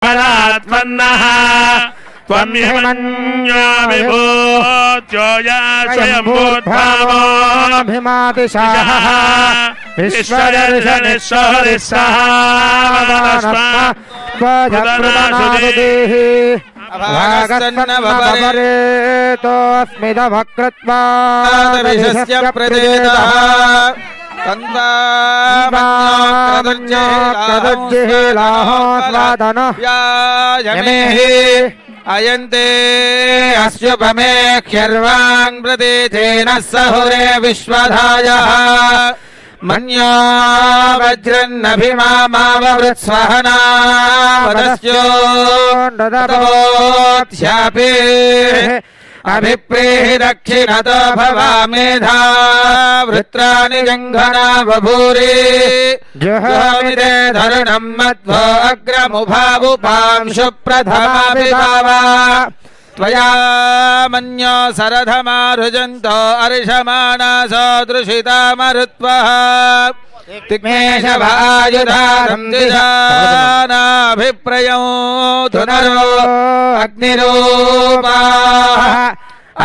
बलात्मन्नः त्वं हिमन्यो विभूत्योया स्वयंभूद्भावोऽभिमातिशाः विश्वदर्शनिस्वहरिस्सहावदानस्मत्वजप्रदानादिः भागस्तन्नवपरेतोऽस्मिदभकृत्वा ऋषस्य प्रदेतः तन्वामन्योऽक्रदुज्जिहीलाहोऽस्वादनः अयन्ते अस्युपमेख्यर्वान् प्रतीतेन सहुरे विश्वधायः मन्यो वज्रन्नभिमामाववृत्स्वहना वदस्योऽन्ददपोऽध्यापे अभिप्रेहि दक्षिणतो भवामेधा वृत्राणि जङ्घना बभूरि जुहोमिते धरुणं मध्वो अग्रमुभावुपांशु प्रथमाभिभावा त्वया मन्यो सरधमारुजन्तो अर्षमाणा सदृशिता मरुत्वः तिग्मेशवायुधारं दिशानाभिप्रयो धुनरो अग्निरूपाः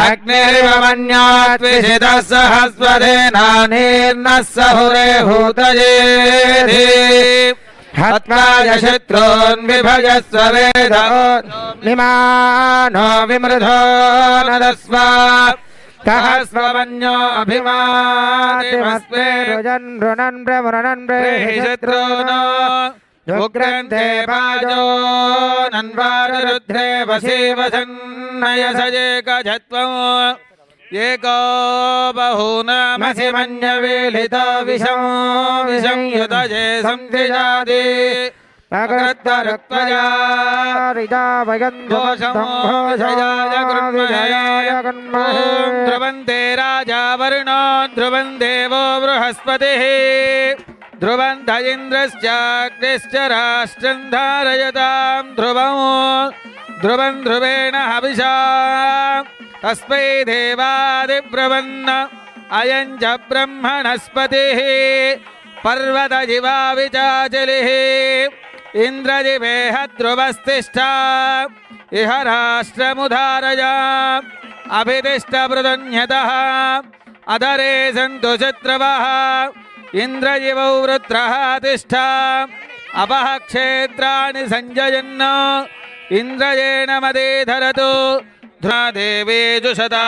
अग्निरिव मन्यात्विषितः सहस्वरेणानीर्नः सहुरे हूतयेधि हत्वा यशत्रून् विभजस्व वेदो निमानो विमृधो नदस्व कः स्वमन्यो अभिमातिमस्मे रुजन् रुणन् प्रमुरणन् प्रेहि शत्रून् उग्रन्थे पाजो नन्वारुरुद्रे वशीवसन्नयसजेकजत्वम् एको बहूनामसि मन्यवेलितो विषं युतजे संधिजाति अकृत्तरुक्त्वया ध्रुवन्ते राजा वरुणो ध्रुवन् देवो बृहस्पतिः ध्रुवन्त इन्द्रश्चाग्निश्च राष्ट्रं धारयतां ध्रुवं ध्रुवेण हविषा तस्मै देवादिब्रवन्न अयं च ब्रह्मणस्पतिः पर्वतजिवा विचाचलिः इन्द्रजिवेह ध्रुवस्तिष्ठा इह राष्ट्रमुधारय अभितिष्ठपृतन्यतः अधरे सन्तु शत्रवः इन्द्रजिवौ वृत्रः तिष्ठा अपः क्षेत्राणि सञ्जयन् इन्द्रयेण मदे धरतु देवेषु शता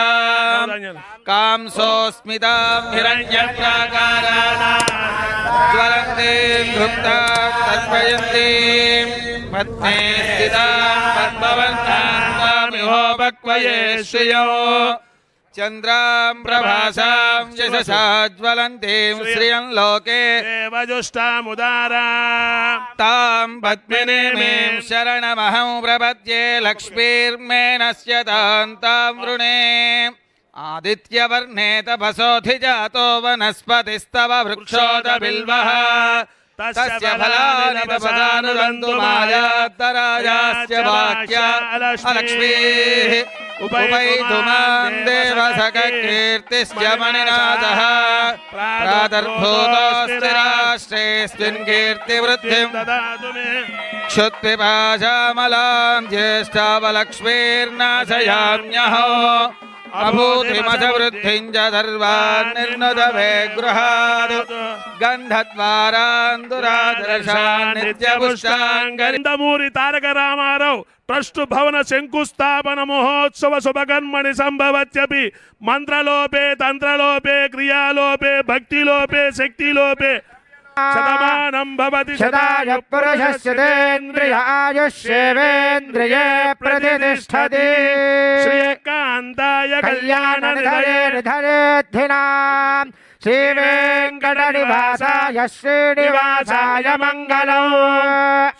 कांसोऽस्मितां हिरण्यप्राकारां ज्वलन्तीं धृप्तां तर्पयन्तीं पद्मे स्थितां पद्मवर्णां त्वामिहोपक्वये श्रियो चन्द्रां प्रभासां यशसा ज्वलन्तीं श्रियं लोके देवजुष्टामुदारा तां पद्मिनीं शरणमहं प्रपद्ये लक्ष्मीर्मे नश्यतां तां वृणे आदित्यवर्णे तपसोऽधिजातो वनस्पतिस्तव वृक्षोदबिल्वः तस्य फलानि तपसानुरन्तु मायात्तराजास्य वाक्या अलक्ष्मीः उपैतुमां देवसखकीर्तिश्च मणिनाथः प्रातर्भूतोऽस्ति राष्ट्रेऽस्मिन् कीर्तिवृद्धिं ददातु मे क्षुत्पिपाशामलां ज्येष्ठावलक्ष्मीर्नाशयाम्यहो अभूतिमथवृद्धिं च सर्वान् निर्नुत मे गृहात् गन्धद्वारान् दुरादर्शान् नित्यपुष्टाङ्गन्दमूरि तारक रामाराव ट्रस्ट भवन शंकुस्थापन महोत्सव शुभकर्मणि संभवत्यपि मंत्रलोपे तंत्रलोपे क्रियालोपे भक्तिलोपे शक्तिलोपे शतमानं भवति शताय पुरुषस्य तेन्द्रिय आयुष्येवेन्द्रिये प्रतिष्ठति श्रीकान्ताय कल्याणनिधयेर्धरेद्धिनाम् श्रीवेङ्कटनिवासाय श्रीनिवासाय मङ्गलम्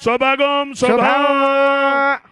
शुभगुं शुभम्